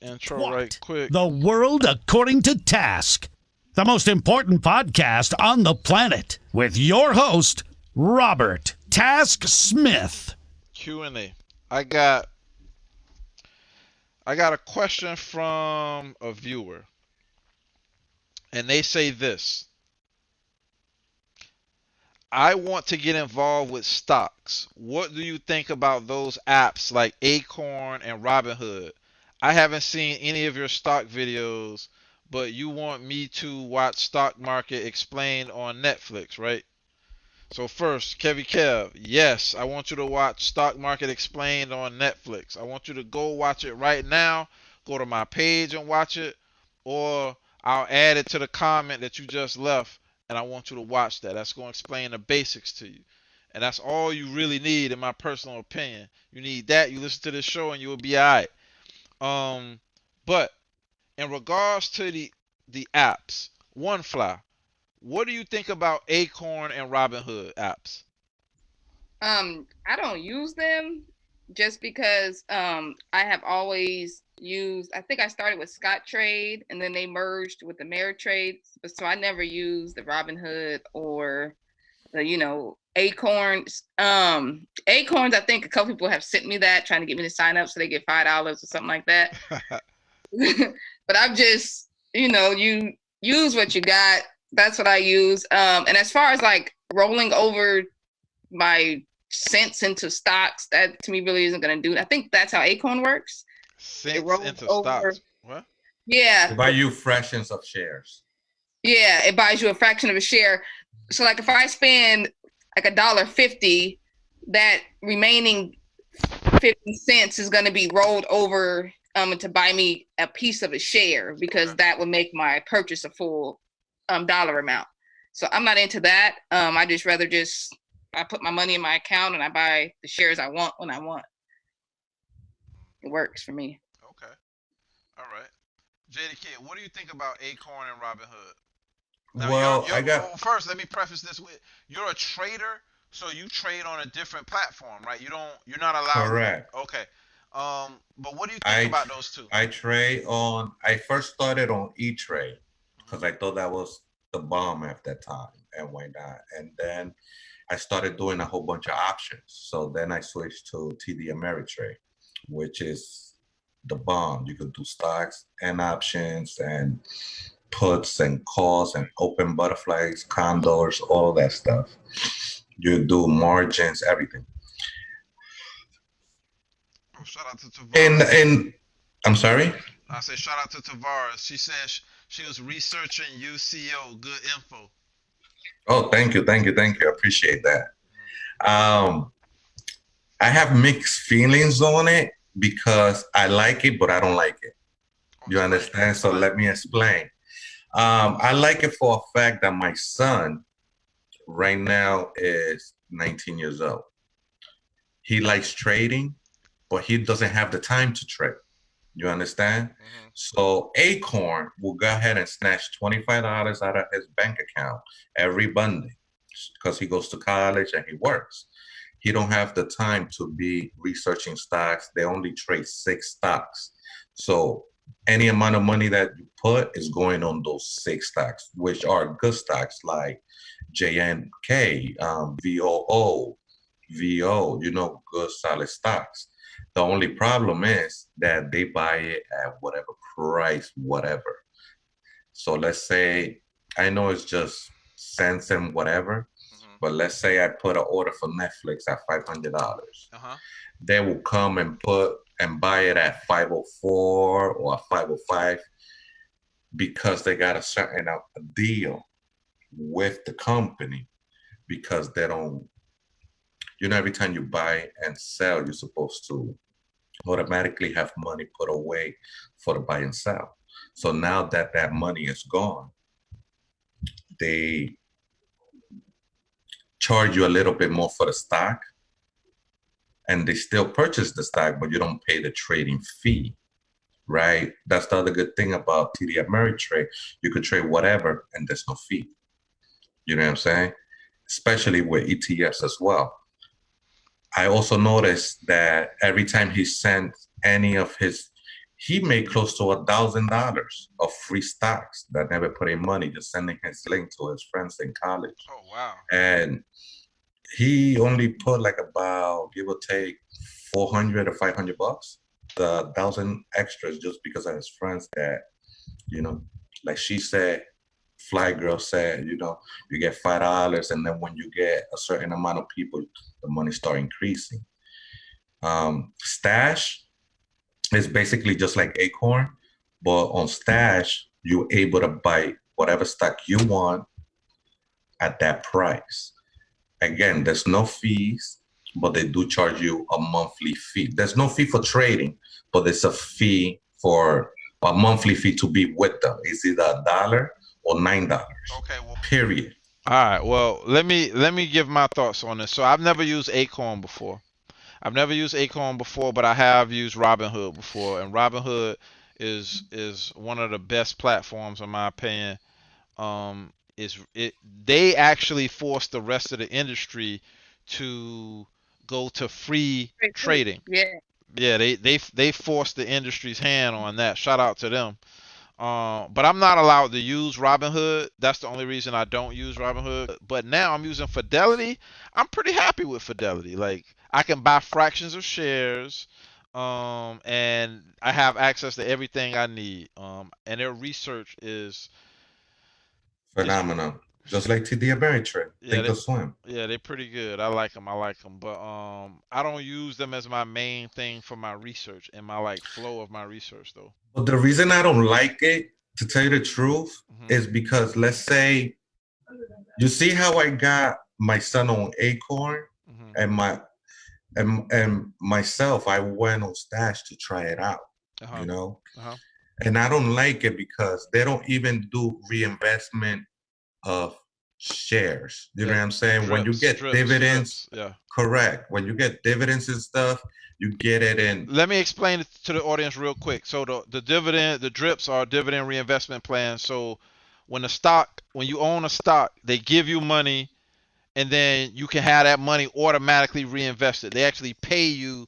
Intro right quick. The World According to Task, the most important podcast on the planet, with your host, Robert Task Smith. Q&A. I got a question from a viewer, and they say this: I want to get involved with stocks. What do you think about those apps like Acorn and Robinhood? I haven't seen any of your stock videos, but you want me to watch Stock Market Explained on Netflix, right? So first, Kevy Kev, yes, I want you to watch Stock Market Explained on Netflix. I want you to go watch it right now. Go to my page and watch it, or I'll add it to the comment that you just left, and I want you to watch that. That's going to explain the basics to you. And that's all you really need, in my personal opinion. You need that. You listen to this show, and you'll be all right. But in regards to the apps, OneFly, what do you think about Acorn and Robinhood apps? I don't use them just because I have always used, I think I started with Scottrade and then they merged with the Ameritrade. So I never used the Robinhood or the, Acorns. Acorns, I think a couple people have sent me that trying to get me to sign up so they get $5 or something like that. But I've just, you use what you got. That's what I use. And as far as like rolling over my cents into stocks, that to me really isn't going to do it. I think that's how Acorn works. Cents into stocks. What? Yeah. They buy you fractions of shares. Yeah, it buys you a fraction of a share. So like if I spend like $1.50, that remaining 50 cents is going to be rolled over to buy me a piece of a share, because that would make my purchase a full dollar amount. So I'm not into that. I just rather I put my money in my account and I buy the shares I want when I want. It works for me. Okay. All right. JDK, what do you think about Acorn and Robinhood? Now, well, first, let me preface this with, you're a trader, so you trade on a different platform, right? You're not allowed. Correct. Okay. But what do you think about those two? I first started on E-Trade because I thought that was the bomb at that time, and why not? And then I started doing a whole bunch of options. So then I switched to TD Ameritrade, which is the bomb. You could do stocks and options and puts and calls and open butterflies, condors, all that stuff. You do margins, everything. Oh, shout out to Tavares. And I'm sorry? I say shout out to Tavares. She says she was researching UCO. Good info. Oh, thank you. I appreciate that. I have mixed feelings on it because I like it, but I don't like it. You understand? So let me explain. I like it for a fact that my son right now is 19 years old. He likes trading, but he doesn't have the time to trade. You understand? Mm-hmm. So Acorn will go ahead and snatch $25 out of his bank account every Monday because he goes to college and he works. He don't have the time to be researching stocks. They only trade 6 stocks. So any amount of money that you put is going on those 6 stocks, which are good stocks like JNK, VOO, VO, good solid stocks. The only problem is that they buy it at whatever price, whatever. So let's say, I know it's just cents and whatever, but let's say I put an order for Netflix at $500. They will come and buy it at 504 or 505 because they got a certain deal with the company, because they don't, every time you buy and sell, you're supposed to automatically have money put away for the buy and sell. So now that that money is gone, they charge you a little bit more for the stock, and they still purchase the stock, but you don't pay the trading fee, right? That's the other good thing about TD Ameritrade. You could trade whatever and there's no fee. You know what I'm saying? Especially with ETFs as well. I also noticed that every time he sent any of his he made close to $1,000 of free stocks that never put in money, just sending his link to his friends in college. Oh wow. And he only put like about, give or take, 400 or $500. The thousand extras just because of his friends that, you know, like she said, Fly Girl said, you get $5, and then when you get a certain amount of people, the money start increasing. Stash is basically just like Acorn, but on Stash, you're able to buy whatever stock you want at that price. Again, there's no fees, but they do charge you a monthly fee. There's no fee for trading, but there's a fee for a monthly fee to be with them. It's either $1 or $9. Okay. Well. Period. All right. Well, let me give my thoughts on this. So I've never used Acorn before. But I have used Robinhood before, and Robinhood is one of the best platforms in my opinion. Is it They actually forced the rest of the industry to go to free trading. Yeah. Yeah, they forced the industry's hand on that. Shout out to them. But I'm not allowed to use Robinhood. That's the only reason I don't use Robinhood. But now I'm using Fidelity. I'm pretty happy with Fidelity. Like I can buy fractions of shares, and I have access to everything I need. And their research is Phenomenal. Just like TD Ameritrade. yeah, Think or swim. yeah, they're pretty good. I like them. But I don't use them as my main thing for my research and my like flow of my research though. But the reason I don't like it, to tell you the truth, Hmm. is because let's say you see how I got my son on Acorn Hmm. and and myself, I went on Stash to try it out, Uh you huh. know. Uh huh. And I don't like it because they don't even do reinvestment of shares. You know Yeah, what I'm saying? When you drips, get drips, dividends, drips. Yeah. correct. When you get dividends and stuff, you get it in. Let me explain it to the audience real quick. So the drips are dividend reinvestment plans. So when you own a stock, they give you money, and then you can have that money automatically reinvested. They actually pay you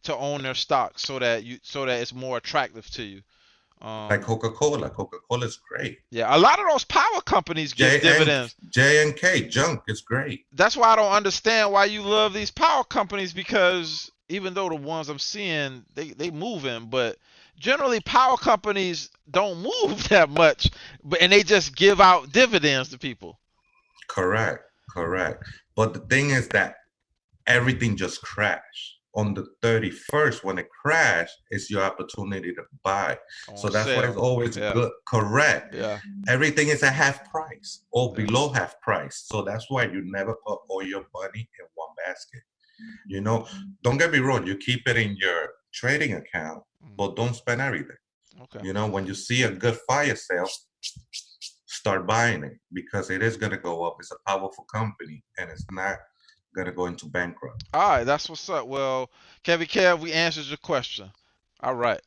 to own their stock so that it's more attractive to you. Like Um, Coca-Cola. Coca-Cola is great. yeah, a lot of those power companies give J and dividends. J and K junk is great. That's why I don't understand why you love these power companies, because even though the ones I'm seeing they moving, but generally power companies don't move that much, and they just give out dividends to people. Correct, correct. But the thing is that everything just crashed. On the 31st, when it crashed, it's your opportunity to buy. So On that's why it's sale. always Yeah, good. Correct. yeah, Everything is at half price or yeah. below half price. So that's why you never put all your money in one basket. You know, don't get me wrong, you keep it in your trading account, Mm. but don't spend everything. Okay. When you see a good fire sale, start buying it because it is going to go up. It's a powerful company and it's not going to go into bankrupt. All right, that's what's up. Well, Kevin Kev, we answered your question. All right.